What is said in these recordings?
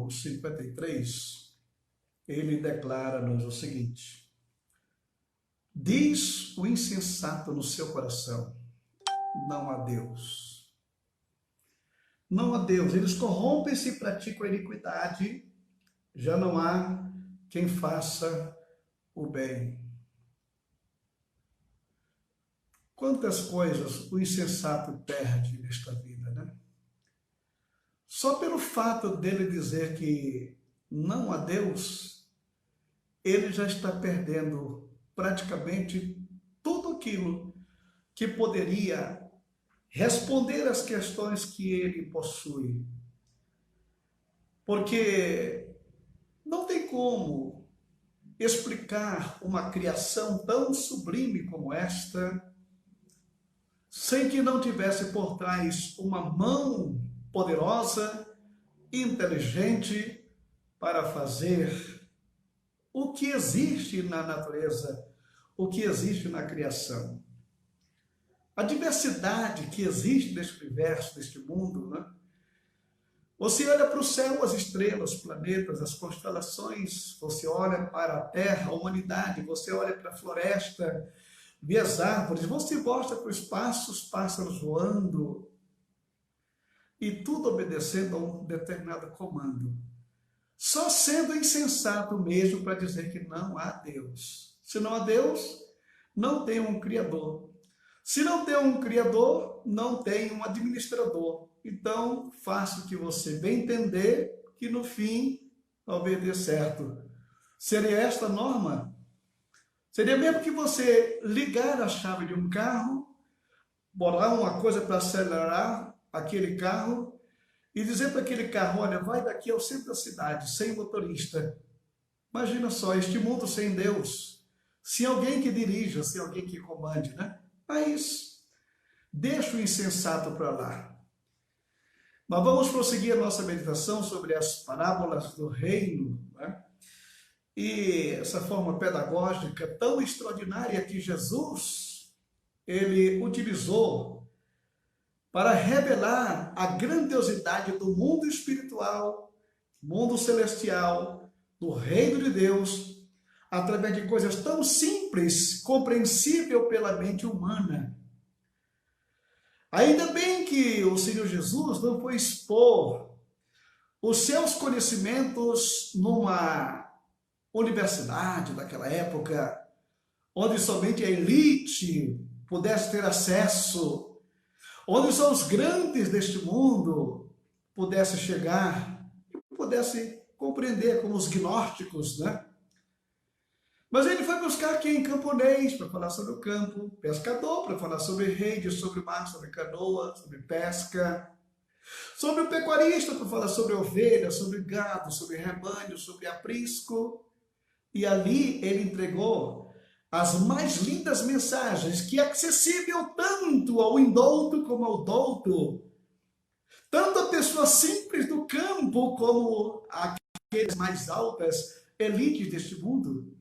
versículo 53, ele declara-nos o seguinte: diz o insensato no seu coração, não há Deus. Não há Deus. Eles corrompem-se e praticam a iniquidade, já não há quem faça o bem. Quantas coisas o insensato perde nesta vida, né? Só pelo fato dele dizer que não há Deus, ele já está perdendo praticamente tudo aquilo que poderia responder às questões que ele possui. Porque não tem como explicar uma criação tão sublime como esta sem que não tivesse por trás uma mão poderosa, inteligente, para fazer o que existe na natureza, o que existe na criação. A diversidade que existe neste universo, neste mundo, né? Você olha para o céu, as estrelas, os planetas, as constelações, você olha para a terra, a humanidade, você olha para a floresta, vê as árvores, você mostra para o espaço, os pássaros voando, e tudo obedecendo a um determinado comando. Só sendo insensato mesmo para dizer que não há Deus. Se não há Deus, não tem um Criador. Se não tem um Criador, não tem um administrador. Então, faça o que você bem entender, que no fim, talvez dê certo. Seria esta a norma? Seria mesmo que você ligar a chave de um carro, botar uma coisa para acelerar aquele carro e dizer para aquele carro, olha, vai daqui ao centro da cidade, sem motorista. Imagina só, este mundo sem Deus, sem alguém que dirija, sem alguém que comande, né? Mas deixa o insensato para lá. Mas vamos prosseguir a nossa meditação sobre as parábolas do reino, né? E essa forma pedagógica tão extraordinária que Jesus, ele utilizou para revelar a grandiosidade do mundo espiritual, mundo celestial, do reino de Deus, através de coisas tão simples, compreensível pela mente humana. Ainda bem que o Senhor Jesus não foi expor os seus conhecimentos numa universidade daquela época, onde somente a elite pudesse ter acesso, onde só os grandes deste mundo pudessem chegar e pudessem compreender, como os gnósticos, né? Mas ele foi buscar quem? Camponês, para falar sobre o campo, pescador, para falar sobre rede, sobre mar, sobre canoa, sobre pesca, sobre o pecuarista, para falar sobre ovelha, sobre gado, sobre rebanho, sobre aprisco. E ali ele entregou as mais lindas mensagens, que é acessível tanto ao indouto como ao douto, tanto a pessoas simples do campo como aqueles mais altas elites deste mundo.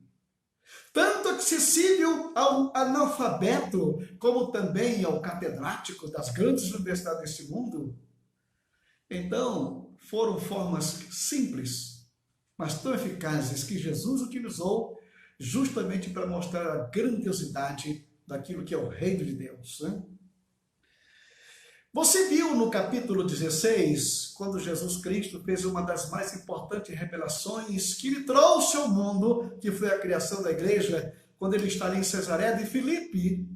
Tanto acessível ao analfabeto, como também ao catedrático das grandes universidades deste mundo. Então, foram formas simples, mas tão eficazes, que Jesus utilizou justamente para mostrar a grandiosidade daquilo que é o reino de Deus, né? Você viu no capítulo 16, quando Jesus Cristo fez uma das mais importantes revelações que ele trouxe ao mundo, que foi a criação da igreja, quando ele está ali em Cesareia de Filipe,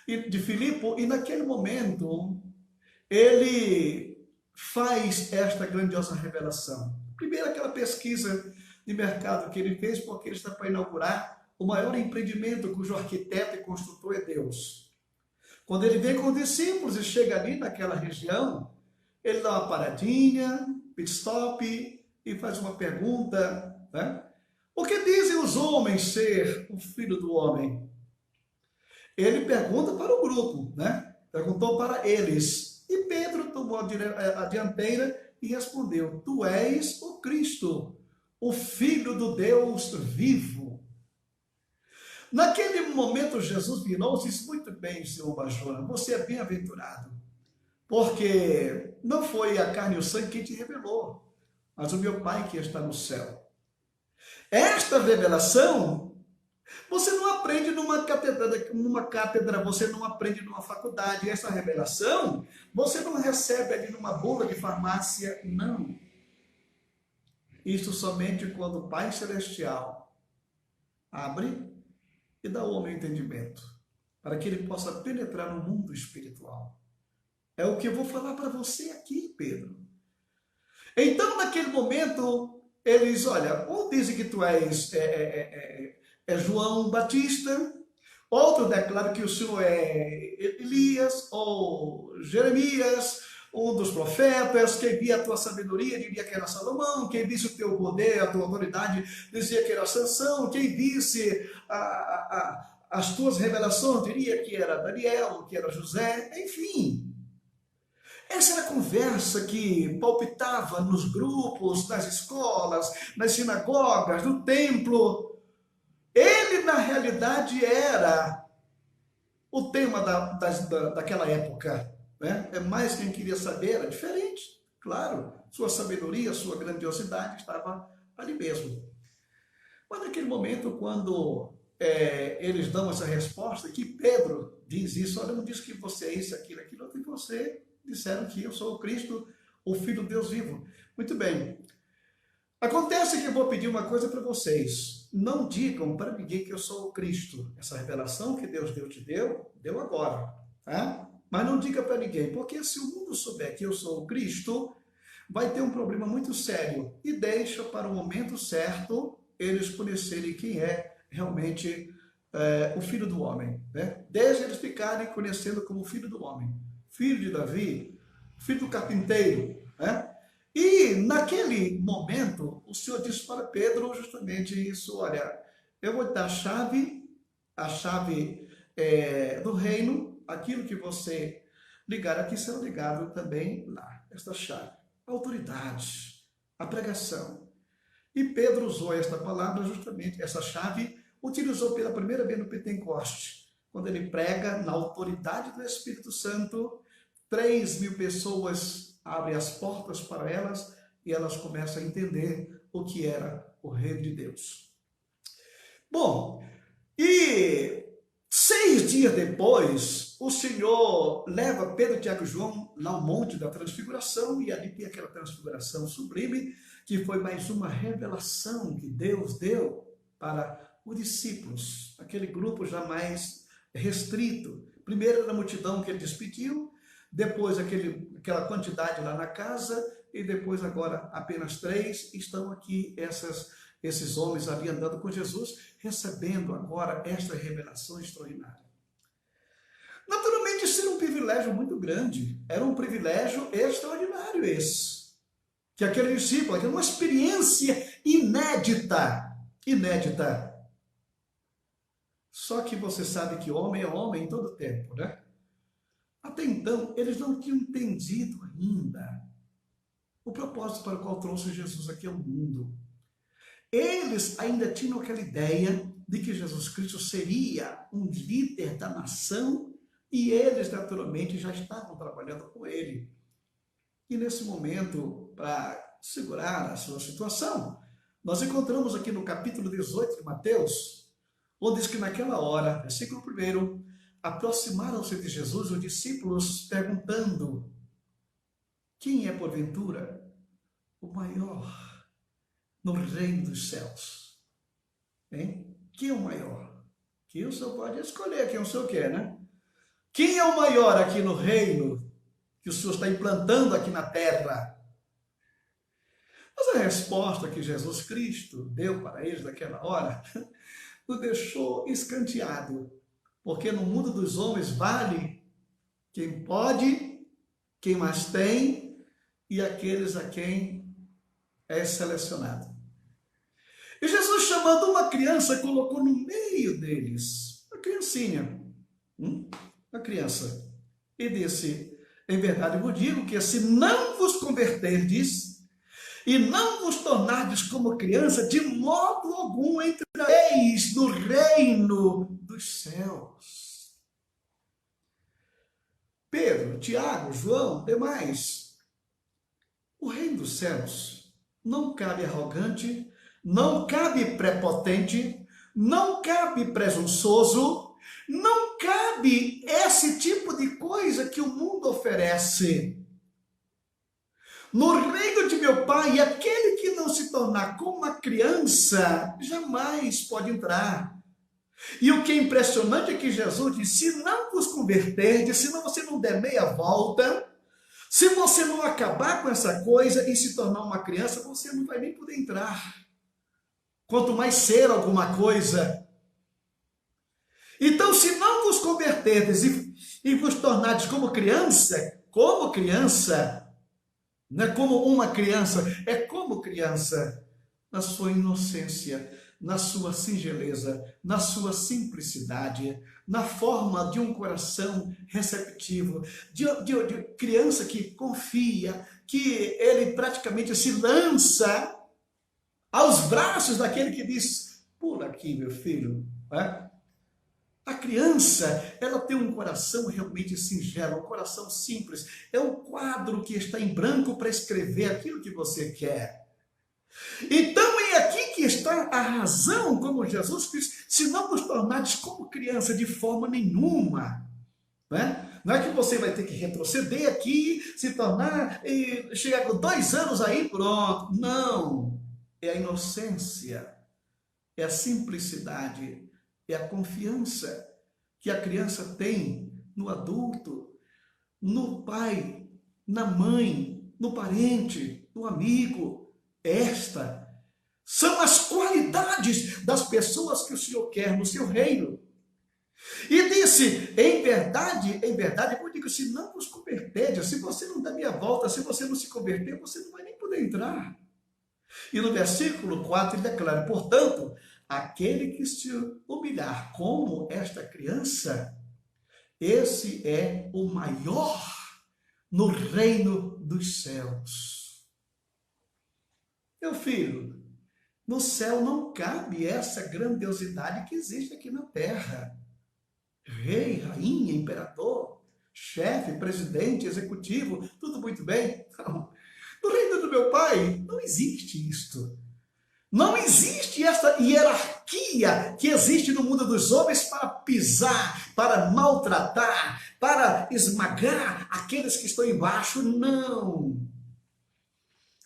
e naquele momento ele faz esta grandiosa revelação. Primeiro, aquela pesquisa de mercado que ele fez, porque ele está para inaugurar o maior empreendimento cujo arquiteto e construtor é Deus. Quando ele vem com os discípulos e chega ali naquela região, ele dá uma paradinha, pit stop, e faz uma pergunta, né? O que dizem os homens ser o filho do homem? Ele pergunta para o grupo, né? Perguntou para eles. E Pedro tomou a dianteira e respondeu: tu és o Cristo, o Filho do Deus vivo. Naquele momento, Jesus virou-se e disse: muito bem, senhor Bajona, você é bem-aventurado, porque não foi a carne e o sangue que te revelou, mas o meu Pai que está no céu. Esta revelação você não aprende numa cátedra, você não aprende numa faculdade. Essa revelação você não recebe ali numa bula de farmácia, não. Isto somente quando o Pai Celestial abre e dá ao homem entendimento, para que ele possa penetrar no mundo espiritual. É o que eu vou falar para você aqui, Pedro. Então, naquele momento, eles, olha, um dizem que tu és João Batista, outro declara que o senhor é Elias ou Jeremias, um dos profetas. Quem via a tua sabedoria diria que era Salomão, quem visse o teu poder, a tua autoridade, dizia que era Sansão, quem visse as tuas revelações diria que era Daniel, que era José, enfim. Essa era a conversa que palpitava nos grupos, nas escolas, nas sinagogas, no templo. Ele, na realidade, era o tema daquela época. Né? É mais quem queria saber, era diferente. Claro, sua sabedoria, sua grandiosidade estava ali mesmo. Mas naquele momento, quando eles dão essa resposta, que Pedro diz isso, olha, não diz que você é isso, aquilo, e você disseram que eu sou o Cristo, o Filho de Deus vivo. Muito bem. Acontece que eu vou pedir uma coisa para vocês. Não digam para ninguém que eu sou o Cristo. Essa revelação que Deus te deu agora. Tá? Mas não diga para ninguém, porque se o mundo souber que eu sou o Cristo, vai ter um problema muito sério. E deixa para o momento certo eles conhecerem quem é realmente o Filho do Homem. Né? Deixa eles ficarem conhecendo como o Filho do Homem. Filho de Davi, filho do carpinteiro. Né? E naquele momento, o Senhor disse para Pedro justamente isso, olha, eu vou te dar a chave do reino, aquilo que você ligar aqui será ligado também lá, esta chave. A autoridade, a pregação. E Pedro usou esta palavra justamente, essa chave, utilizou pela primeira vez no Pentecoste, quando ele prega na autoridade do Espírito Santo. 3.000 pessoas abrem as portas para elas e elas começam a entender o que era o reino de Deus. Bom, e 6 dias depois, o Senhor leva Pedro, Tiago e João lá ao Monte da Transfiguração, e ali tem aquela transfiguração sublime, que foi mais uma revelação que Deus deu para os discípulos, aquele grupo jamais restrito. Primeiro era a multidão que ele despediu, depois aquela quantidade lá na casa, e depois agora apenas 3 estão aqui, esses homens ali andando com Jesus, recebendo agora esta revelação extraordinária. Naturalmente, isso era um privilégio muito grande, era um privilégio extraordinário esse, que aquele discípulo, aquela uma experiência inédita. Só que você sabe que homem é homem em todo tempo, né? Até então, eles não tinham entendido ainda o propósito para o qual trouxe Jesus aqui ao mundo. Eles ainda tinham aquela ideia de que Jesus Cristo seria um líder da nação e eles, naturalmente, já estavam trabalhando com ele. E nesse momento, para segurar a sua situação, nós encontramos aqui no capítulo 18 de Mateus, onde diz que naquela hora, versículo 1, aproximaram-se de Jesus os discípulos perguntando: quem é porventura o maior no reino dos céus? Hein? Quem é o maior? Que o senhor pode escolher quem o senhor quer, né? Quem é o maior aqui no reino que o senhor está implantando aqui na terra? Mas a resposta que Jesus Cristo deu para eles naquela hora o deixou escanteado. Porque no mundo dos homens vale quem pode, quem mais tem e aqueles a quem é selecionado. E Jesus, chamando uma criança, colocou no meio deles, uma criancinha, uma criança, e disse: em verdade vos digo que se não vos converterdes e não vos tornardes como criança, de modo algum entrareis no reino dos céus. Pedro, Tiago, João, demais. O reino dos céus não cabe arrogante, não cabe prepotente, não cabe presunçoso, não cabe esse tipo de coisa que o mundo oferece. No reino de meu Pai, aquele que não se tornar como uma criança, jamais pode entrar. E o que é impressionante é que Jesus disse, se não vos converterdes, se você não der meia volta, se você não acabar com essa coisa e se tornar uma criança, você não vai nem poder entrar. Quanto mais ser alguma coisa. Então, se não vos converterdes e vos tornardes como criança, não é como uma criança, é como criança, na sua inocência, na sua singeleza, na sua simplicidade, na forma de um coração receptivo, de criança que confia, que ele praticamente se lança aos braços daquele que diz, pula aqui, meu filho. A criança, ela tem um coração realmente singelo, um coração simples. É um quadro que está em branco para escrever aquilo que você quer. Então é aqui que está a razão, como Jesus diz, se não vos tornardes como criança de forma nenhuma. Não é que você vai ter que retroceder aqui, se tornar, e chegar com 2 anos aí, pronto. Não. É a inocência, é a simplicidade, é a confiança que a criança tem no adulto, no pai, na mãe, no parente, no amigo. Esta são as qualidades das pessoas que o Senhor quer no seu reino. E disse, em verdade, eu digo, se não vos converterdes, se você não dá meia volta, se você não se converter, você não vai nem poder entrar. E no versículo 4 ele declara, portanto, aquele que se humilhar como esta criança, esse é o maior no reino dos céus. Meu filho, no céu não cabe essa grandiosidade que existe aqui na terra. Rei, rainha, imperador, chefe, presidente, executivo, tudo muito bem? Não. No reino do meu Pai não existe isto. Não existe essa hierarquia que existe no mundo dos homens para pisar, para maltratar, para esmagar aqueles que estão embaixo. Não.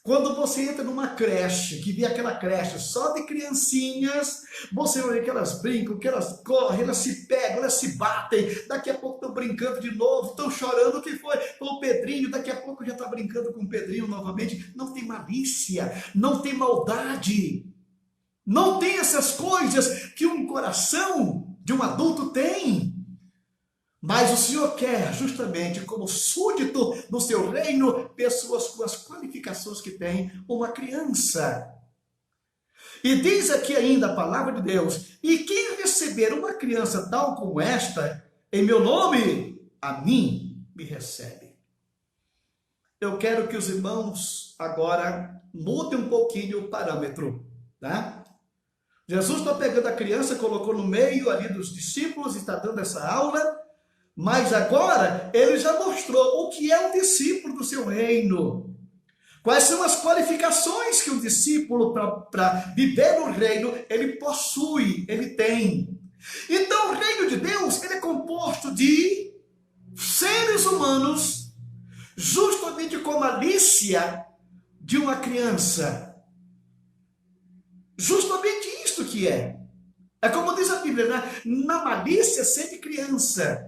Quando você entra numa creche, que vê aquela creche só de criancinhas, você vai ver que elas brincam, que elas correm, elas se pegam, elas se batem, daqui a pouco estão brincando de novo, estão chorando, o que foi? Foi o Pedrinho, daqui a pouco já está brincando com o Pedrinho novamente. Não tem malícia, não tem maldade, não tem essas coisas que um coração de um adulto tem. Mas o Senhor quer, justamente como súdito no seu reino, pessoas com as qualificações que tem uma criança. E diz aqui ainda a palavra de Deus, e quem receber uma criança tal como esta, em meu nome, a mim me recebe. Eu quero que os irmãos agora mudem um pouquinho o parâmetro, tá? Jesus está pegando a criança, colocou no meio ali dos discípulos, está dando essa aula, mas agora ele já mostrou o que é um discípulo do seu reino. Quais são as qualificações que um discípulo para viver no reino, ele possui, ele tem. Então o reino de Deus, ele é composto de seres humanos, justamente com a malícia de uma criança. Justamente isto que é. É como diz a Bíblia, né? Na malícia sempre criança.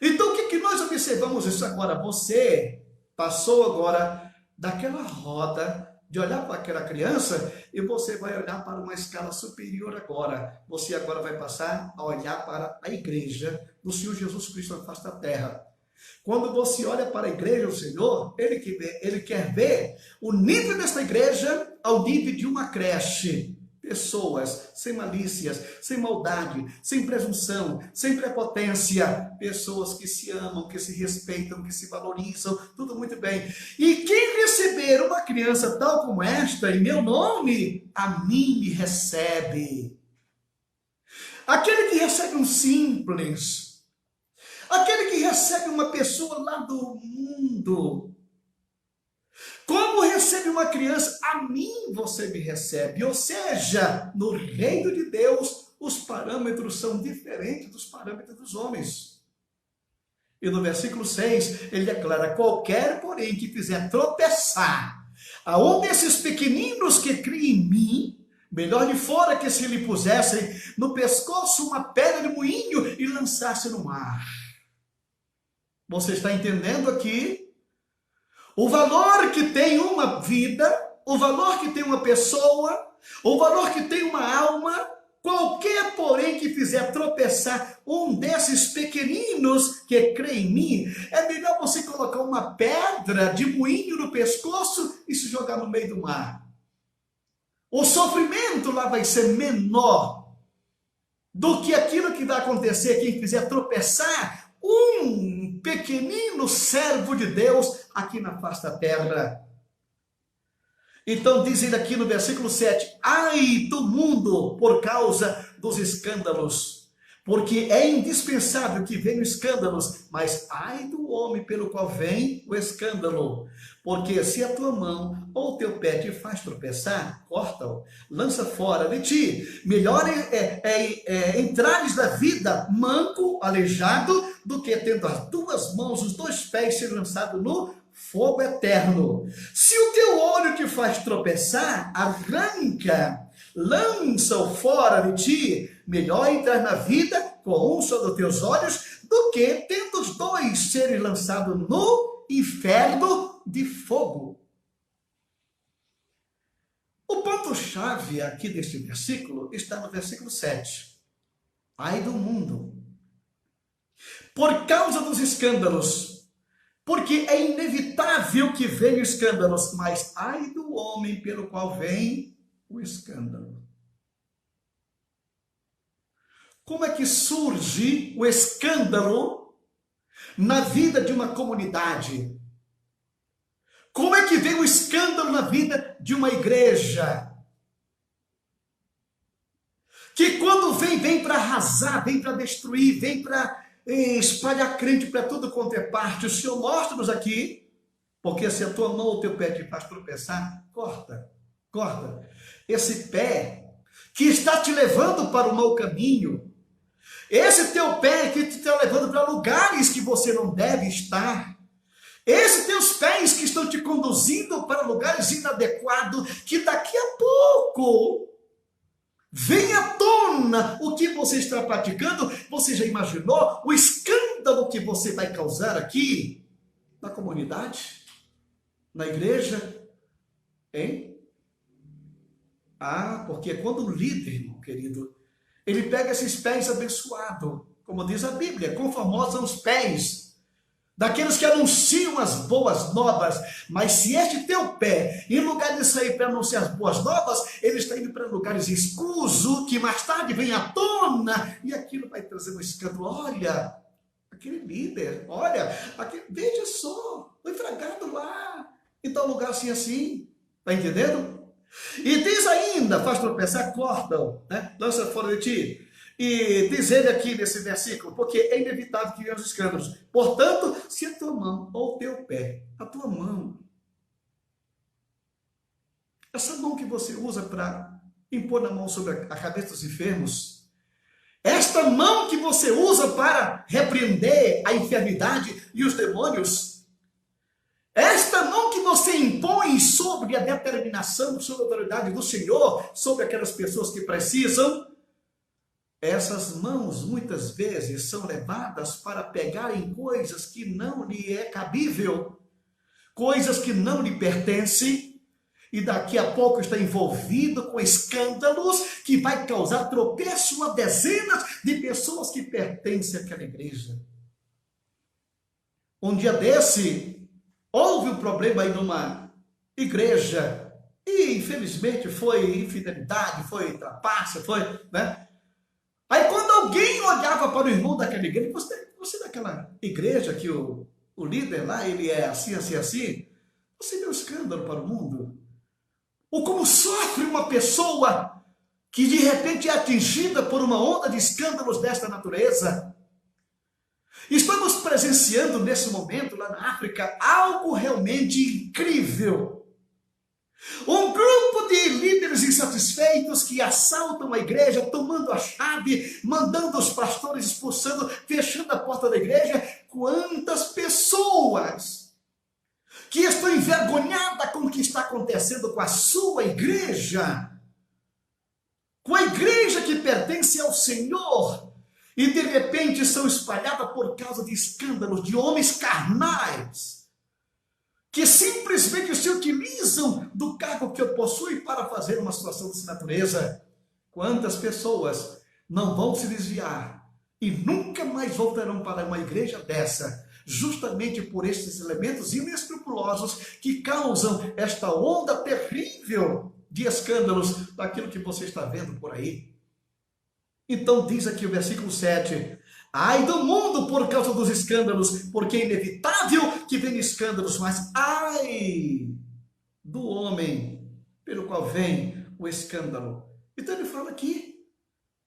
Então, o que nós observamos isso agora? Você passou agora daquela roda de olhar para aquela criança e você vai olhar para uma escala superior agora. Você agora vai passar a olhar para a igreja do Senhor Jesus Cristo na face da terra. Quando você olha para a igreja do Senhor, ele quer ver o nível desta igreja ao nível de uma creche. Pessoas sem malícias, sem maldade, sem presunção, sem prepotência. Pessoas que se amam, que se respeitam, que se valorizam, tudo muito bem. E quem receber uma criança tal como esta, em meu nome, a mim me recebe. Aquele que recebe um simples, aquele que recebe uma pessoa lá do mundo, Como recebe uma criança, a mim você me recebe. Ou seja, no reino de Deus, os parâmetros são diferentes dos parâmetros dos homens. E no versículo 6, ele declara: qualquer, porém, que fizer tropeçar a um desses pequeninos que creem em mim, melhor lhe fora que se lhe pusessem no pescoço uma pedra de moinho e lançasse no mar. Você está entendendo aqui? O valor que tem uma vida, o valor que tem uma pessoa, o valor que tem uma alma. Qualquer, porém, que fizer tropeçar um desses pequeninos que crê em mim, é melhor você colocar uma pedra de moinho no pescoço e se jogar no meio do mar. O sofrimento lá vai ser menor do que aquilo que vai acontecer quem fizer tropeçar um pequenino servo de Deus aqui na face da terra. Então diz ele aqui no versículo 7, ai do mundo por causa dos escândalos, porque é indispensável que venham escândalos, mas ai do homem pelo qual vem o escândalo, porque se a tua mão ou o teu pé te faz tropeçar, corta-o, lança fora de ti. Melhor entrares na vida manco, aleijado, do que tendo as duas mãos, os dois pés ser lançados no fogo eterno. Se o teu olho te faz tropeçar, arranca, lança-o fora de ti. Melhor entrar na vida com um só dos teus olhos, do que tendo os dois serem lançados no inferno de fogo. O ponto-chave aqui deste versículo está no versículo 7. Ai do mundo, por causa dos escândalos, porque é inevitável que venham escândalos, mas ai do homem pelo qual vem o escândalo. Como é que surge o escândalo na vida de uma comunidade? Como é que vem o escândalo na vida de uma igreja? Que quando vem para arrasar, vem para destruir, vem para espalhar crente para tudo quanto é parte. O Senhor mostra-nos aqui, porque se a tua mão ou teu pé te faz tropeçar, corta. Esse pé que está te levando para o mau caminho, esse teu pé que te está levando para lugares que você não deve estar, esses teus pés que estão te conduzindo para lugares inadequados, que daqui a pouco vem à tona o que você está praticando. Você já imaginou o escândalo que você vai causar aqui na comunidade, na igreja, hein? Porque quando o líder, meu querido, ele pega esses pés abençoados, como diz a Bíblia, conformosos são os pés daqueles que anunciam as boas novas. Mas se este teu pé, em lugar de sair para anunciar as boas novas, ele está indo para lugares escusos, que mais tarde vem à tona, e aquilo vai trazer um escândalo. Olha, aquele líder, veja só, foi fragado lá, em tal lugar assim, está entendendo? E diz ainda, faz tropeçar, corta-o, né? Lança fora de ti. E diz ele aqui nesse versículo, porque é inevitável que venham os escândalos. Portanto, se a tua mão ou o teu pé, a tua mão, essa mão que você usa para impor na mão sobre a cabeça dos enfermos, esta mão que você usa para repreender a enfermidade e os demônios, esta mão que você impõe sobre a determinação, sobre a autoridade do Senhor, sobre aquelas pessoas que precisam, essas mãos muitas vezes são levadas para pegarem coisas que não lhe é cabível, coisas que não lhe pertencem, e daqui a pouco está envolvido com escândalos que vai causar tropeço a dezenas de pessoas que pertencem àquela igreja. Um dia desse, houve um problema aí numa igreja, e infelizmente foi infidelidade, foi trapaça, né? Aí quando alguém olhava para o irmão daquela igreja, você daquela igreja que o líder lá, ele é assim, você deu escândalo para o mundo. Ou como sofre uma pessoa que de repente é atingida por uma onda de escândalos desta natureza. Estamos presenciando nesse momento lá na África algo realmente incrível. Um grupo de líderes insatisfeitos que assaltam a igreja, tomando a chave, mandando os pastores expulsando, fechando a porta da igreja. Quantas pessoas que estão envergonhadas com o que está acontecendo com a sua igreja, com a igreja que pertence ao Senhor, e de repente são espalhadas por causa de escândalos de homens carnais, que simplesmente se utilizam do cargo que eu possuo para fazer uma situação dessa natureza. Quantas pessoas não vão se desviar e nunca mais voltarão para uma igreja dessa, justamente por estes elementos inescrupulosos que causam esta onda terrível de escândalos daquilo que você está vendo por aí. Então diz aqui o versículo 7, ai do mundo por causa dos escândalos, porque é inevitável que venham escândalos, mas ai do homem pelo qual vem o escândalo. Então ele fala aqui,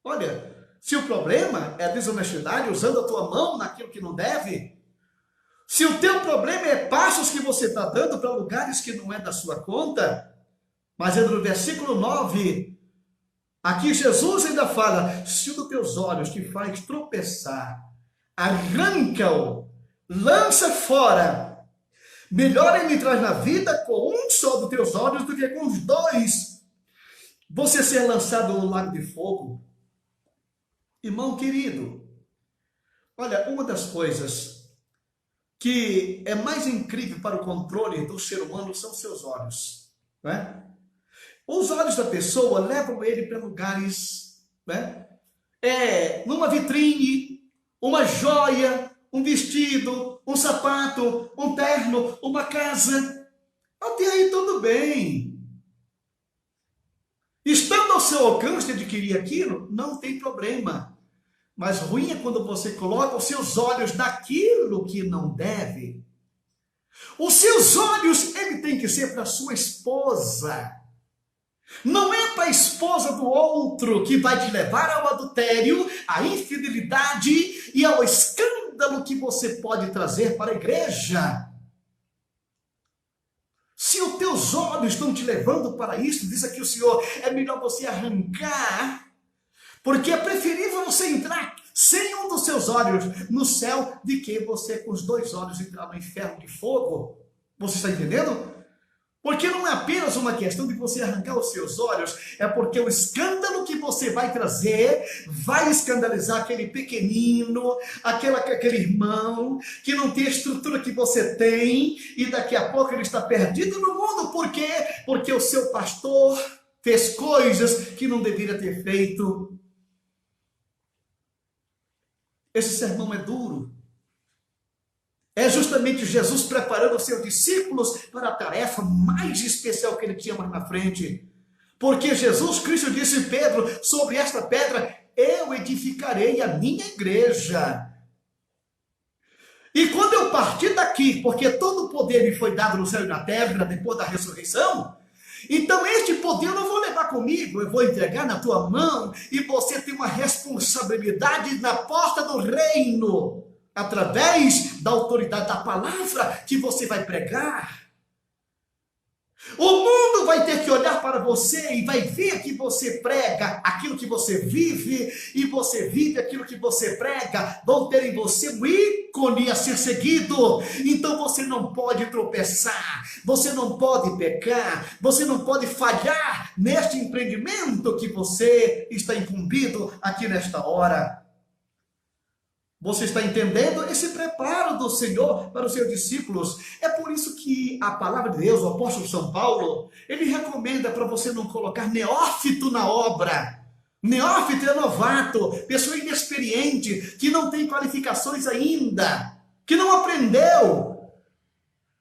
olha, se o problema é a desonestidade, usando a tua mão naquilo que não deve, se o teu problema é passos que você está dando para lugares que não é da sua conta, mas é no versículo 9, aqui Jesus ainda fala, se um dos teus olhos te faz tropeçar, arranca-o, lança fora. Melhor é entrar na vida com um só dos teus olhos do que com os dois. Você ser lançado no lago de fogo. Irmão querido, olha, uma das coisas que é mais incrível para o controle do ser humano são seus olhos, não é? Os olhos da pessoa levam ele para lugares, né? Numa vitrine, uma joia, um vestido, um sapato, um terno, uma casa. Até aí tudo bem. Estando ao seu alcance de adquirir aquilo, não tem problema. Mas ruim é quando você coloca os seus olhos naquilo que não deve. Os seus olhos, ele tem que ser para a sua esposa. Não é para a esposa do outro que vai te levar ao adultério, à infidelidade e ao escândalo que você pode trazer para a igreja. Se os teus olhos estão te levando para isso, diz aqui o Senhor, é melhor você arrancar, porque é preferível você entrar sem um dos seus olhos no céu, de que você com os dois olhos entrar no inferno de fogo. Você está entendendo? Porque não é apenas uma questão de você arrancar os seus olhos, é porque o escândalo que você vai trazer vai escandalizar aquele pequenino, aquele irmão que não tem a estrutura que você tem, e daqui a pouco ele está perdido no mundo. Por quê? Porque o seu pastor fez coisas que não deveria ter feito. Esse sermão é duro. É justamente Jesus preparando os seus discípulos para a tarefa mais especial que ele tinha mais na frente. Porque Jesus Cristo disse a Pedro, sobre esta pedra eu edificarei a minha igreja. E quando eu partir daqui, porque todo o poder me foi dado no céu e na terra, depois da ressurreição, então este poder eu não vou levar comigo, eu vou entregar na tua mão, e você tem uma responsabilidade na porta do reino, através da autoridade da palavra que você vai pregar. O mundo vai ter que olhar para você e vai ver que você prega aquilo que você vive, e você vive aquilo que você prega. Vão ter em você um ícone a ser seguido. Então você não pode tropeçar, você não pode pecar, você não pode falhar neste empreendimento que você está incumbido aqui nesta hora. Você está entendendo esse preparo do Senhor para os seus discípulos? É por isso que a palavra de Deus, o apóstolo São Paulo, ele recomenda para você não colocar neófito na obra. Neófito é novato, pessoa inexperiente, que não tem qualificações ainda, que não aprendeu.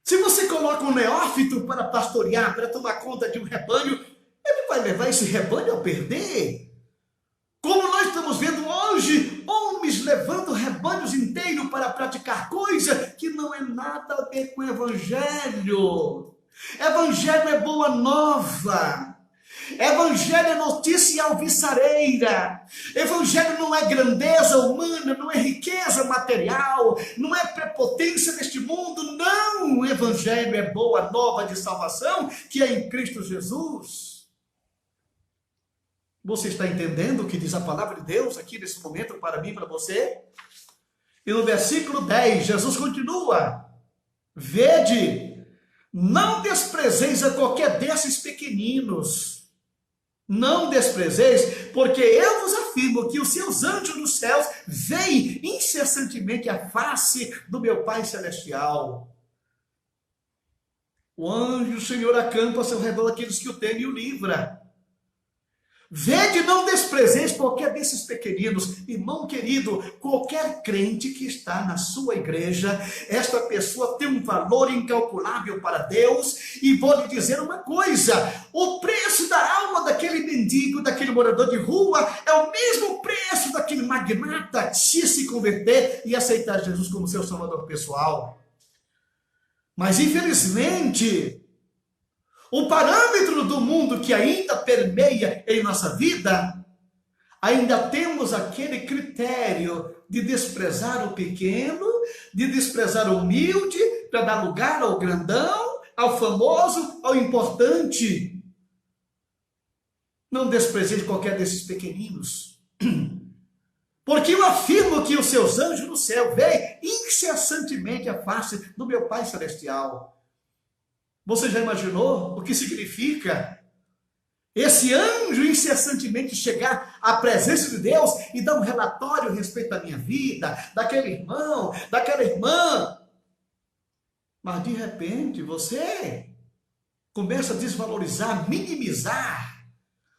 Se você coloca um neófito para pastorear, para tomar conta de um rebanho, ele vai levar esse rebanho a perder. Como nós estamos vendo hoje, homens levando rebanhos inteiros para praticar coisa que não é nada a ver com o evangelho. Evangelho é boa nova. Evangelho é notícia alvissareira. Evangelho não é grandeza humana, não é riqueza material, não é prepotência deste mundo, não. O Evangelho é boa nova de salvação, que é em Cristo Jesus. Você está entendendo o que diz a palavra de Deus aqui nesse momento para mim e para você? E no versículo 10, Jesus continua: vede, não desprezeis a qualquer desses pequeninos. Não desprezeis, porque eu vos afirmo que os seus anjos nos céus veem incessantemente a face do meu Pai Celestial. O anjo, o Senhor, acampa ao seu redor aqueles que o temem e o livra. Vede, não desprezeis qualquer desses pequeninos. Irmão querido, qualquer crente que está na sua igreja, esta pessoa tem um valor incalculável para Deus. E vou lhe dizer uma coisa: o preço da alma daquele mendigo, daquele morador de rua, é o mesmo preço daquele magnata se converter e aceitar Jesus como seu salvador pessoal. Mas infelizmente, o parâmetro do mundo que ainda permeia em nossa vida, ainda temos aquele critério de desprezar o pequeno, de desprezar o humilde, para dar lugar ao grandão, ao famoso, ao importante. Não desprezeis qualquer desses pequeninos, porque eu afirmo que os seus anjos no céu veem incessantemente a face do meu Pai Celestial. Você já imaginou o que significa esse anjo incessantemente chegar à presença de Deus e dar um relatório a respeito da minha vida, daquele irmão, daquela irmã? Mas de repente você começa a desvalorizar, minimizar,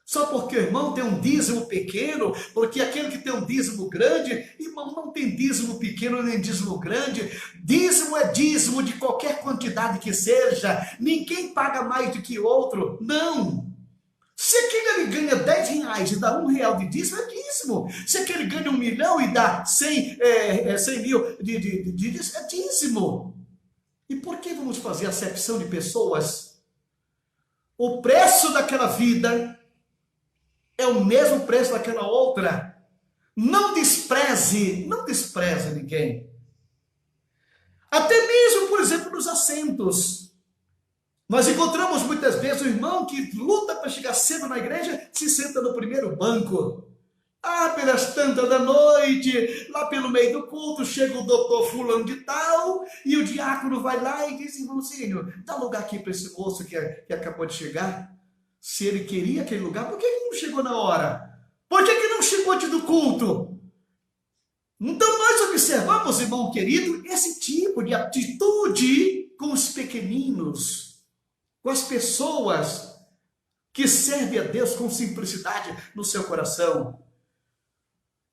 só porque o irmão tem um dízimo pequeno, porque aquele que tem um dízimo grande, irmão, não tem dízimo pequeno nem dízimo grande. Dízimo é dízimo de qualquer quantidade que seja. Ninguém paga mais do que o outro, não. Se aquele ele ganha 10 reais e dá R$1 de dízimo, é dízimo. Se aquele ganha 1 milhão e dá 100 mil de dízimo, é dízimo. E por que vamos fazer acepção de pessoas? O preço daquela vida é o mesmo preço daquela outra. Não despreze ninguém. Até mesmo, por exemplo, nos assentos. Nós encontramos muitas vezes o irmão que luta para chegar cedo na igreja, se senta no primeiro banco. Pelas tantas da noite, lá pelo meio do culto, chega o doutor fulano de tal, e o diácono vai lá e diz: irmãozinho, dá lugar aqui para esse moço que acabou de chegar. Se ele queria aquele lugar, por que ele não chegou na hora? Por que ele não chegou antes do culto? Então nós observamos, irmão querido, esse tipo de atitude com os pequeninos, com as pessoas que servem a Deus com simplicidade no seu coração.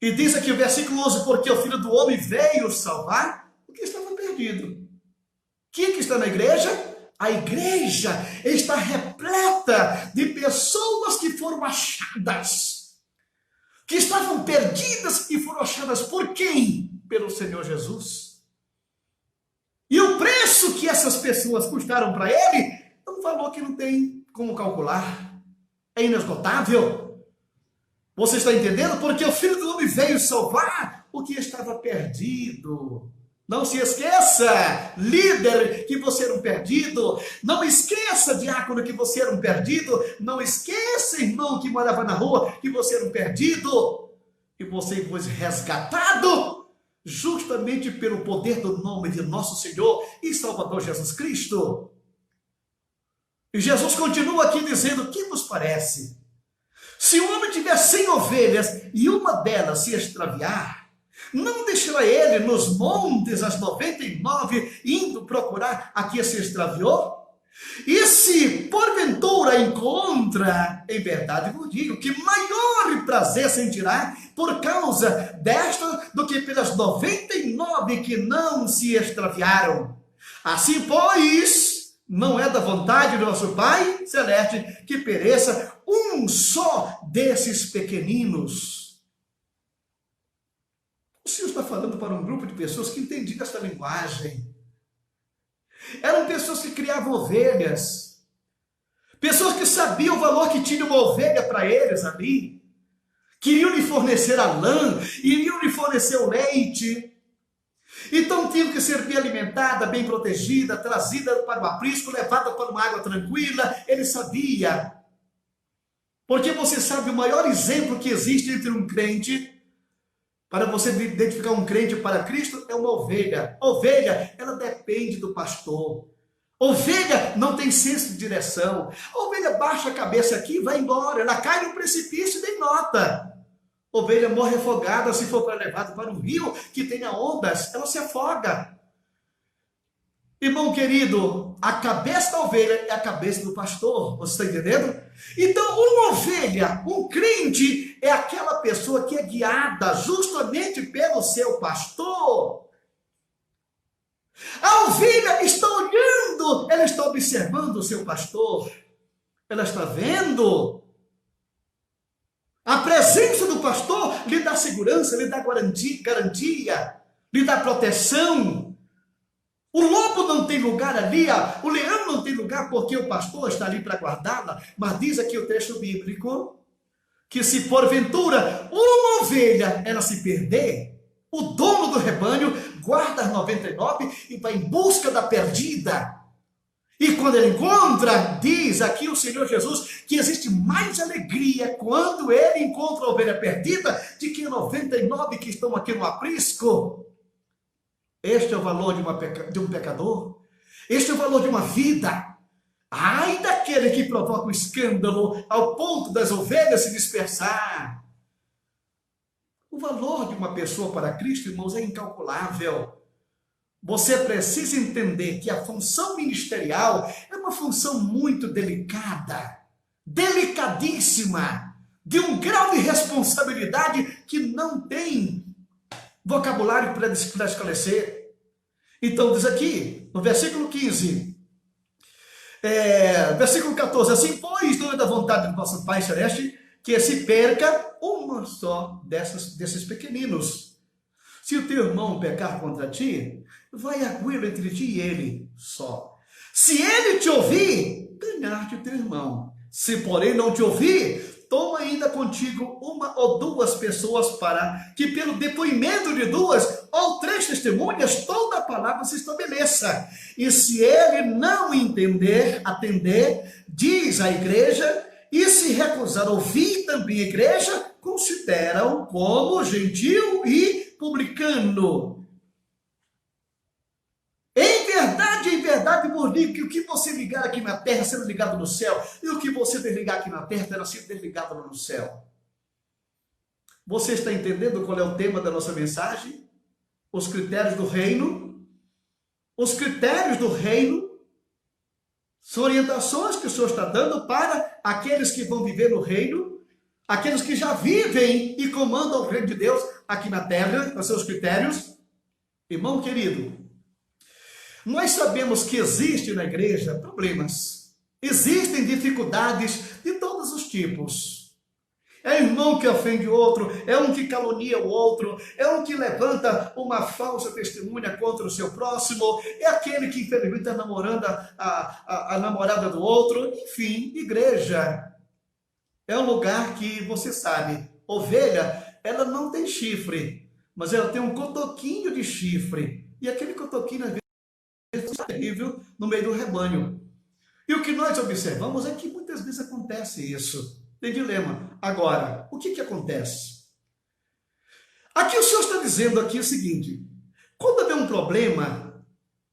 E diz aqui o versículo 11: porque o Filho do Homem veio salvar o que estava perdido. Quem que está na igreja? A igreja está repleta de pessoas que foram achadas, que estavam perdidas e foram achadas por quem? Pelo Senhor Jesus. E o preço que essas pessoas custaram para ele é um valor que não tem como calcular, é inesgotável. Você está entendendo? Porque o Filho do Homem veio salvar o que estava perdido. Não se esqueça, líder, que você era um perdido. Não esqueça, diácono, que você era um perdido. Não esqueça, irmão, que morava na rua, que você era um perdido. E você foi resgatado justamente pelo poder do nome de nosso Senhor e Salvador Jesus Cristo. E Jesus continua aqui dizendo: que vos parece? Se um homem tiver 100 ovelhas e uma delas se extraviar, não deixará ele nos montes as 99, indo procurar a que se extraviou? E se porventura encontra, em verdade vos digo, que maior prazer sentirá por causa desta do que pelas 99 que não se extraviaram. Assim, pois, não é da vontade do nosso Pai Celeste que pereça um só desses pequeninos. O Senhor está falando para um grupo de pessoas que entendiam esta linguagem. Eram pessoas que criavam ovelhas, Pessoas que sabiam o valor que tinha uma ovelha para eles ali. Queriam lhe fornecer a lã, iriam lhe fornecer o leite. Então tinham que ser bem alimentada, bem protegida, trazida para o aprisco, levada para uma água tranquila. Ele sabia. Porque você sabe, o maior exemplo que existe entre um crente, para você identificar um crente para Cristo, é uma ovelha. Ovelha, ela depende do pastor. Ovelha não tem senso de direção. A ovelha baixa a cabeça aqui e vai embora. Ela cai no precipício e nem nota. Ovelha morre afogada se for levada para um rio que tenha ondas. Ela se afoga. Irmão querido, a cabeça da ovelha é a cabeça do pastor. Você está entendendo? Então, uma ovelha, um crente, é aquela pessoa que é guiada justamente pelo seu pastor. A ovelha está olhando, ela está observando o seu pastor, ela está vendo. A presença do pastor lhe dá segurança, lhe dá garantia, lhe dá proteção. O lobo não tem lugar ali, o leão não tem lugar porque o pastor está ali para guardá-la, mas diz aqui o texto bíblico que se porventura uma ovelha ela se perder, o dono do rebanho guarda as 99 e vai em busca da perdida. E quando ele encontra, diz aqui o Senhor Jesus, que existe mais alegria quando ele encontra a ovelha perdida de que 99 que estão aqui no aprisco. Este é o valor de um pecador. Este é o valor de uma vida. Ai daquele que provoca o escândalo ao ponto das ovelhas se dispersar. O valor de uma pessoa para Cristo, irmãos, é incalculável. Você precisa entender que a função ministerial é uma função muito delicada, delicadíssima, de um grau de responsabilidade que não tem vocabulário para esclarecer. Então diz aqui, no versículo 15, versículo 14, assim, pois, não é da vontade do nosso Pai Celeste que se perca uma só desses pequeninos. Se o teu irmão pecar contra ti, vai arguir entre ti e ele só. Se ele te ouvir, ganhar-te o teu irmão. Se porém não te ouvir, toma ainda contigo uma ou duas pessoas para que pelo depoimento de 2 ou 3 testemunhas toda a palavra se estabeleça. E se ele não atender, diz à igreja, e se recusar ouvir também a igreja, considera-o como gentil e publicano. Em verdade, vos digo que o que você ligar aqui na terra será ligado no céu, e o que você desligar aqui na terra terá sido desligado no céu. Você está entendendo qual é o tema da nossa mensagem? Os critérios do reino. Os critérios do reino são orientações que o Senhor está dando para aqueles que vão viver no reino, aqueles que já vivem e comandam o reino de Deus aqui na terra, os seus critérios. Irmão querido, nós sabemos que existe na igreja problemas, existem dificuldades de todos os tipos. É irmão que ofende o outro, é um que calunia o outro, é um que levanta uma falsa testemunha contra o seu próximo, é aquele que infelizmente está namorando a namorada do outro. Enfim, igreja é um lugar que você sabe, ovelha, ela não tem chifre, mas ela tem um cotoquinho de chifre, e aquele cotoquinho às vezes é terrível no meio do rebanho. E o que nós observamos é que muitas vezes acontece isso. Tem dilema. Agora, o que acontece? Aqui o Senhor está dizendo aqui o seguinte: quando haver um problema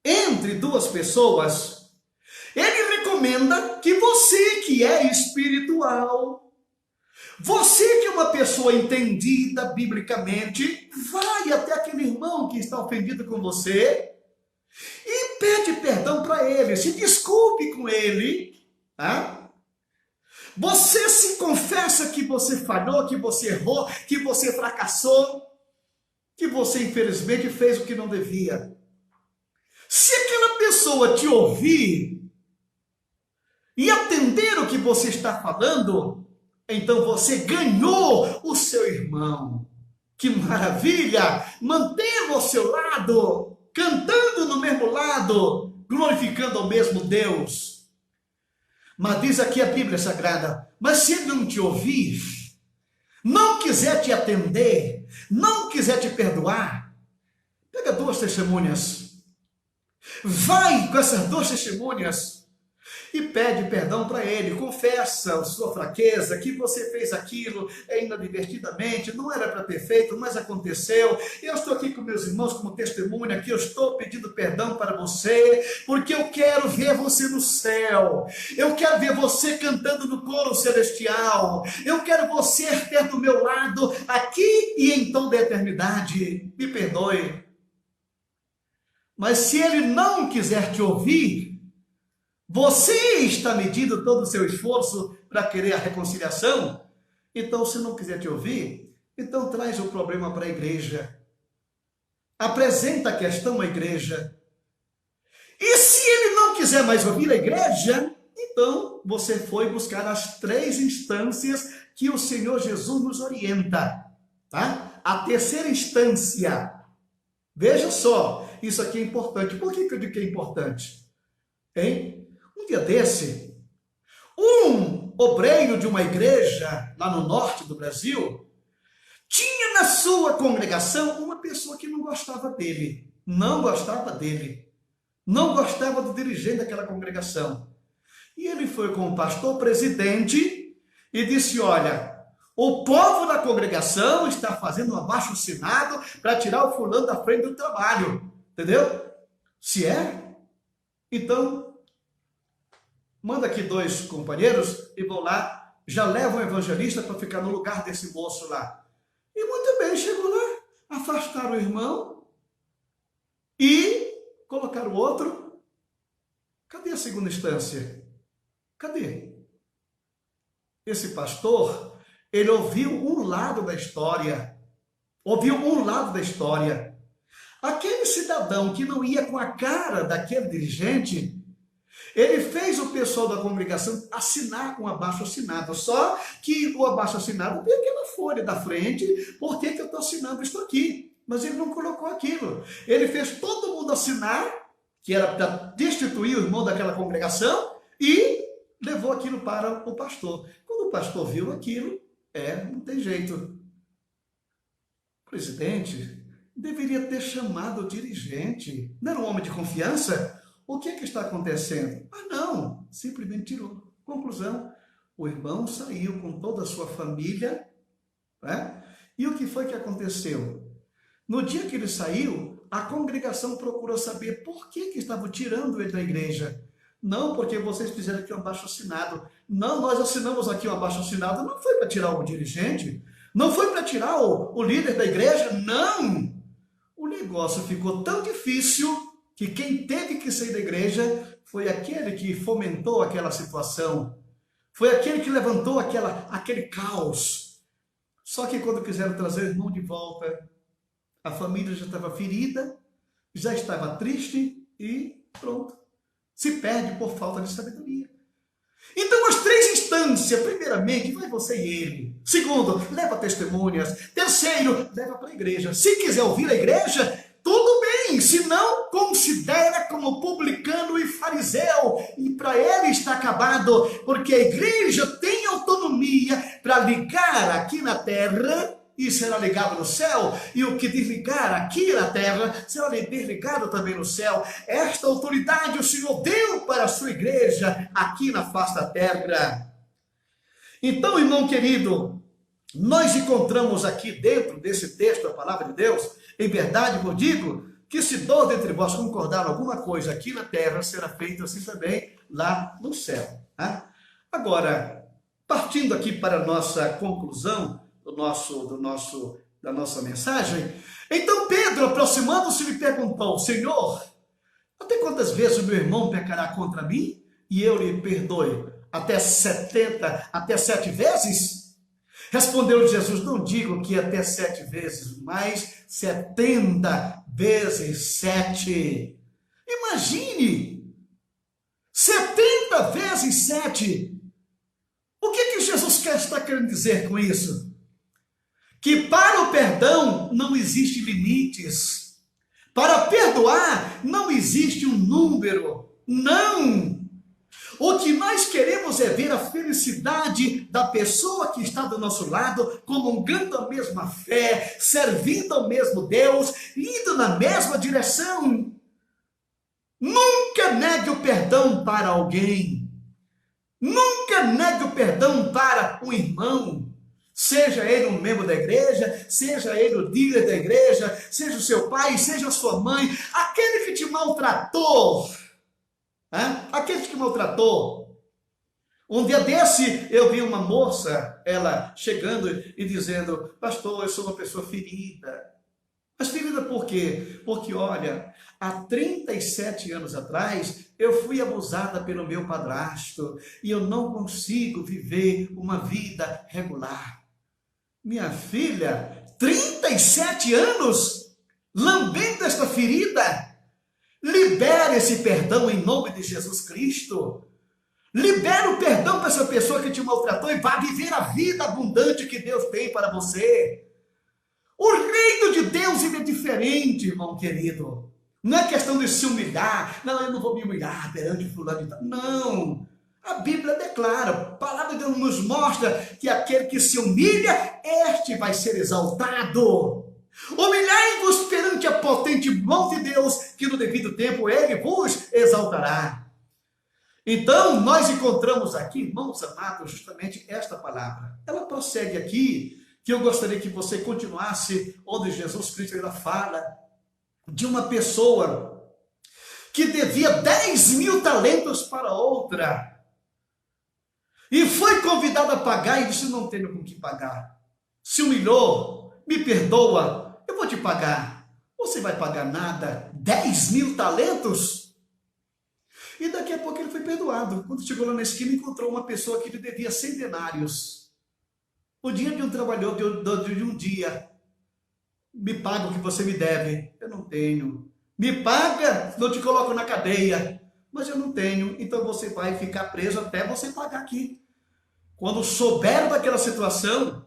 entre 2 pessoas, ele recomenda que você que é espiritual, você que é uma pessoa entendida biblicamente, vai até aquele irmão que está ofendido com você e pede perdão para ele, se desculpe com ele, tá? Você se confessa que você falhou, que você errou, que você fracassou, que você infelizmente fez o que não devia. Se aquela pessoa te ouvir e atender o que você está falando, então você ganhou o seu irmão. Que maravilha! Mantê-lo ao seu lado, cantando no mesmo lado, glorificando ao mesmo Deus. Mas diz aqui a Bíblia Sagrada, mas se ele não te ouvir, não quiser te atender, não quiser te perdoar, pega 2 testemunhas, vai com essas 2 testemunhas e pede perdão para ele, confessa a sua fraqueza, que você fez aquilo inadvertidamente, não era para ter feito, mas aconteceu. Eu estou aqui com meus irmãos como testemunha, que eu estou pedindo perdão para você, porque eu quero ver você no céu, eu quero ver você cantando no coro celestial, eu quero você perto do meu lado, aqui e em toda a eternidade. Me perdoe. Mas se ele não quiser te ouvir, você está medindo todo o seu esforço para querer a reconciliação? Então, se não quiser te ouvir, então traz o problema para a igreja. Apresenta a questão à igreja. E se ele não quiser mais ouvir a igreja, então você foi buscar as 3 instâncias que o Senhor Jesus nos orienta. Tá? A terceira instância. Veja só, isso aqui é importante. Por que eu digo que é importante? Hein? Um dia desse, um obreiro de uma igreja lá no norte do Brasil tinha na sua congregação uma pessoa que não gostava dele, não gostava do dirigente daquela congregação. E ele foi com o pastor presidente e disse: olha, o povo da congregação está fazendo um abaixo-assinado para tirar o fulano da frente do trabalho, entendeu? Se é, então manda aqui 2 companheiros e vão lá, já levam o evangelista para ficar no lugar desse moço lá. E muito bem, chegou lá, afastaram o irmão e colocaram o outro. Cadê a segunda instância? Cadê? Esse pastor, ele ouviu um lado da história. Aquele cidadão que não ia com a cara daquele dirigente, ele fez o pessoal da congregação assinar um abaixo-assinado, só que o abaixo-assinado tem aquela folha da frente, por que eu estou assinando isso aqui? Mas ele não colocou aquilo. Ele fez todo mundo assinar, que era para destituir o irmão daquela congregação, e levou aquilo para o pastor. Quando o pastor viu aquilo, não tem jeito. O presidente deveria ter chamado o dirigente. Não era um homem de confiança? O que está acontecendo? Não, simplesmente tirou. Conclusão, o irmão saiu com toda a sua família, né? E o que foi que aconteceu? No dia que ele saiu, a congregação procurou saber por que estavam tirando ele da igreja. Não, porque vocês fizeram aqui um abaixo-assinado. Não, nós assinamos aqui um abaixo-assinado. Não foi para tirar o dirigente, não foi para tirar o líder da igreja, não. O negócio ficou tão difícil que quem teve que sair da igreja foi aquele que fomentou aquela situação, foi aquele que levantou aquele caos. Só que quando quiseram trazer o irmão de volta, a família já estava ferida, já estava triste e pronto. Se perde por falta de sabedoria. Então, as 3 instâncias: primeiramente, vai você e ele. Segundo, leva testemunhas. Terceiro, leva para a igreja. Se quiser ouvir a igreja, tudo bem, se não, considera como publicano e fariseu, e para ele está acabado, porque a igreja tem autonomia para ligar aqui na terra e será ligado no céu, e o que desligar aqui na terra será desligado também no céu. Esta autoridade o Senhor deu para a sua igreja aqui na face da terra. Então, irmão querido, nós encontramos aqui dentro desse texto a palavra de Deus. Em verdade, eu digo que se 2 dentre vós concordaram alguma coisa aqui na terra, será feito assim também lá no céu. Tá? Agora, partindo aqui para a nossa conclusão da nossa mensagem, então Pedro, aproximando-se, lhe perguntou: Senhor, até quantas vezes o meu irmão pecará contra mim e eu lhe perdoe? Até 7 vezes? Respondeu Jesus: não digo que até 7 vezes, mas 70 vezes 7. Imagine! 70 vezes 7. O que Jesus está querendo dizer com isso? Que para o perdão não existe limites. Para perdoar não existe um número. Não! O que nós queremos é ver a felicidade da pessoa que está do nosso lado, comungando a mesma fé, servindo ao mesmo Deus, indo na mesma direção. Nunca negue o perdão para alguém. Nunca negue o perdão para um irmão. Seja ele um membro da igreja, seja ele o líder da igreja, seja o seu pai, seja a sua mãe, aquele que te maltratou. Aquele que maltratou. Um dia desse, eu vi uma moça, ela chegando e dizendo: pastor, eu sou uma pessoa ferida. Mas ferida por quê? Porque, olha, há 37 anos atrás, eu fui abusada pelo meu padrasto e eu não consigo viver uma vida regular. Minha filha, 37 anos, lambendo esta ferida. Libere esse perdão em nome de Jesus Cristo. Libere o perdão para essa pessoa que te maltratou e vá viver a vida abundante que Deus tem para você. O reino de Deus é diferente, irmão querido. Não é questão de se humilhar. Não, eu não vou me humilhar perante fulano e tal. Não. A Bíblia declara, a palavra de Deus nos mostra que aquele que se humilha, este vai ser exaltado. Humilhai-vos perante a potente mão de Deus, que no devido tempo ele vos exaltará. Então, nós encontramos aqui, irmãos amados, justamente esta palavra. Ela prossegue aqui, que eu gostaria que você continuasse, onde Jesus Cristo ainda fala de uma pessoa que devia 10.000 talentos para outra. E foi convidada a pagar e disse: não tenho com que pagar. Se humilhou, me perdoa, eu vou te pagar. Você vai pagar nada, 10.000 talentos? E daqui a pouco ele foi perdoado. Quando chegou lá na esquina, encontrou uma pessoa que lhe devia 100 denários. O dinheiro de um trabalhador de um dia. Me paga o que você me deve. Eu não tenho. Me paga, não te coloco na cadeia. Mas eu não tenho, então você vai ficar preso até você pagar aqui. Quando souberam daquela situação,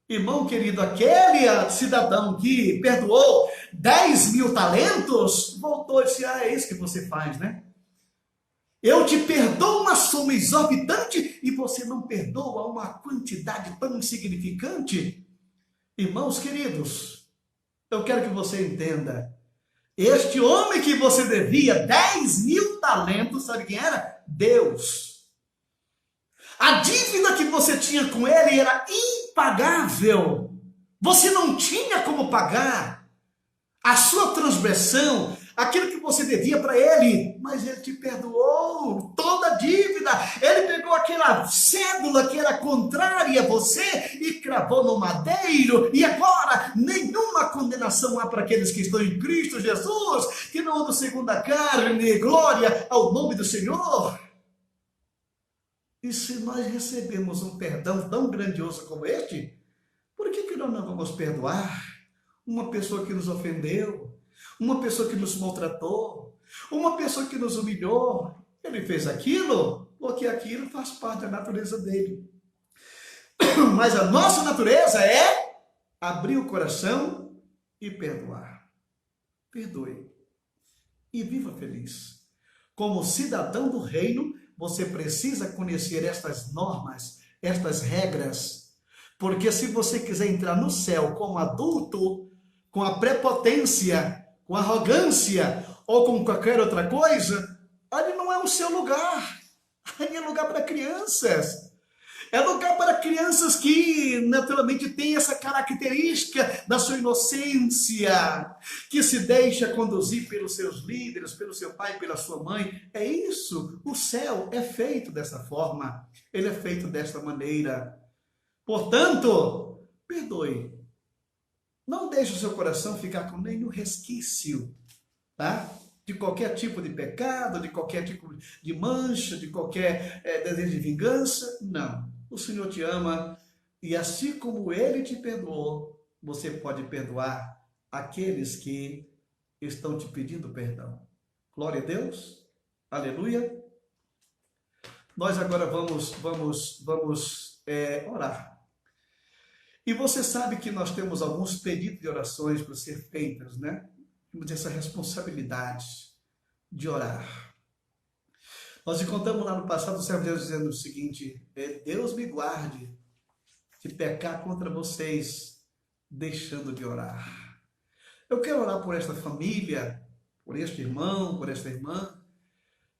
irmão querido, aquele cidadão que perdoou 10.000 talentos, voltou e disse: é isso que você faz, né? Eu te perdoo uma soma exorbitante e você não perdoa uma quantidade tão insignificante? Irmãos queridos, eu quero que você entenda. Este homem que você devia 10.000 talentos, sabe quem era? Deus. A dívida que você tinha com ele era impagável. Você não tinha como pagar a sua transgressão, aquilo que você devia para ele, mas ele te perdoou toda a dívida. Ele pegou aquela cédula que era contrária a você e cravou no madeiro, e agora nenhuma condenação há para aqueles que estão em Cristo Jesus, que não andam segundo a carne. Glória ao nome do Senhor. E se nós recebemos um perdão tão grandioso como este, por que nós não vamos perdoar uma pessoa que nos ofendeu, uma pessoa que nos maltratou, uma pessoa que nos humilhou? Ele fez aquilo porque aquilo faz parte da natureza dele. Mas a nossa natureza é abrir o coração e perdoar. Perdoe e viva feliz. Como cidadão do reino, você precisa conhecer estas normas, estas regras, porque se você quiser entrar no céu como adulto, com a prepotência, com a arrogância ou com qualquer outra coisa, ali não é o seu lugar. Ali é lugar para crianças. É lugar para crianças que naturalmente têm essa característica da sua inocência, que se deixa conduzir pelos seus líderes, pelo seu pai, pela sua mãe. É isso. O céu é feito dessa forma. Ele é feito desta maneira. Portanto, perdoe. Não deixe o seu coração ficar com nenhum resquício, tá? De qualquer tipo de pecado, de qualquer tipo de mancha, de qualquer desejo de vingança. Não. O Senhor te ama e assim como Ele te perdoou, você pode perdoar aqueles que estão te pedindo perdão. Glória a Deus. Aleluia. Nós agora vamos orar. E você sabe que nós temos alguns pedidos de orações para ser feitas, né? Temos essa responsabilidade de orar. Nós encontramos lá no passado o servo de Deus dizendo o seguinte: Deus me guarde de pecar contra vocês, deixando de orar. Eu quero orar por esta família, por este irmão, por esta irmã.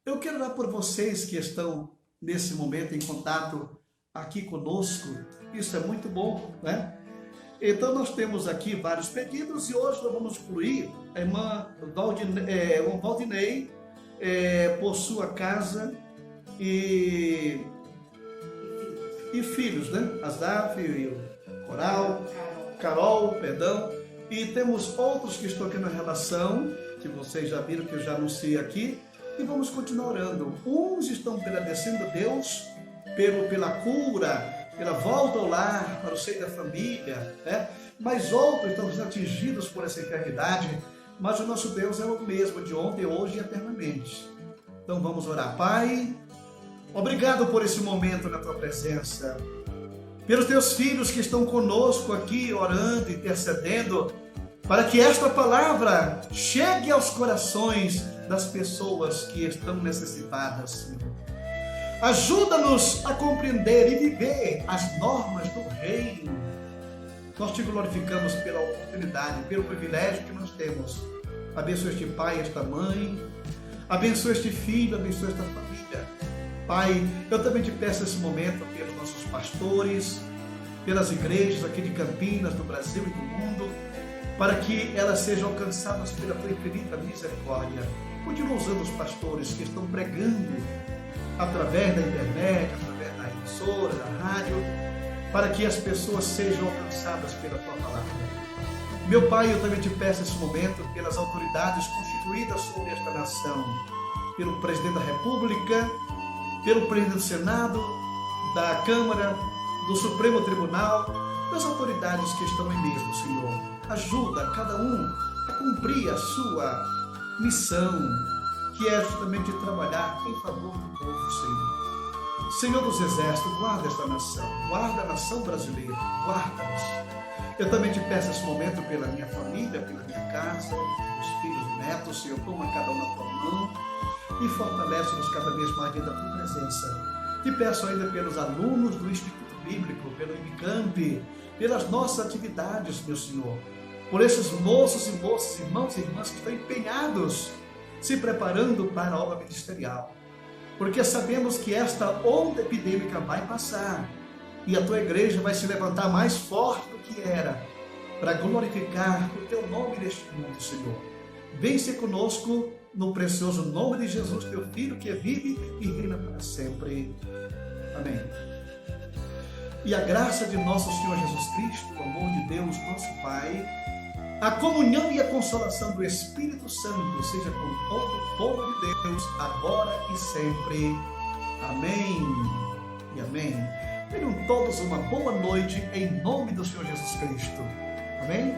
Eu quero orar por vocês que estão nesse momento em contato aqui conosco. Isso é muito bom, né? Então nós temos aqui vários pedidos e hoje nós vamos incluir a irmã Valdinei, por sua casa e filhos, né? Asaf e o Carol, perdão. E temos outros que estão aqui na relação, que vocês já viram, que eu já anunciei aqui. E vamos continuar orando. Uns estão agradecendo a Deus pela cura, pela volta ao lar, para o seio da família, né? Mas outros estão sendo atingidos por essa enfermidade. Mas o nosso Deus é o mesmo, de ontem, hoje e eternamente. Então vamos orar. Pai, obrigado por esse momento na tua presença, pelos teus filhos que estão conosco aqui, orando, intercedendo, para que esta palavra chegue aos corações das pessoas que estão necessitadas, Senhor. Ajuda-nos a compreender e viver as normas do reino. Nós te glorificamos pela oportunidade, pelo privilégio que nós temos. Abençoa este pai, esta mãe, abençoa este filho, abençoa esta família. Pai, eu também te peço esse momento pelos nossos pastores, pelas igrejas aqui de Campinas, do Brasil e do mundo, para que elas sejam alcançadas pela tua infinita misericórdia. Continua usando os pastores que estão pregando através da internet, através da emissora, da rádio, para que as pessoas sejam alcançadas pela tua palavra. Meu Pai, eu também te peço esse momento pelas autoridades constituídas sobre esta nação, pelo presidente da República, pelo presidente do Senado, da Câmara, do Supremo Tribunal, das autoridades que estão aí mesmo, Senhor. Ajuda cada um a cumprir a sua missão, que é justamente trabalhar em favor do povo, Senhor. Senhor dos Exércitos, guarda esta nação, guarda a nação brasileira, guarda-nos. Eu também te peço esse momento pela minha família, pela minha casa, os filhos, netos, Senhor, toma cada um na tua mão e fortalece-nos cada vez mais dentro da tua presença. Te peço ainda pelos alunos do Instituto Bíblico, pelo IBCAMP, pelas nossas atividades, meu Senhor, por esses moços e moças, irmãos e irmãs que estão empenhados, se preparando para a obra ministerial, porque sabemos que esta onda epidêmica vai passar e a tua igreja vai se levantar mais forte do que era, para glorificar o teu nome neste mundo, Senhor. Vem ser conosco no precioso nome de Jesus, teu Filho, que vive e reina para sempre. Amém. E a graça de nosso Senhor Jesus Cristo, o amor de Deus, nosso Pai, a comunhão e a consolação do Espírito Santo seja com todo o povo de Deus, agora e sempre. Amém e amém. Tenham todos uma boa noite em nome do Senhor Jesus Cristo. Amém?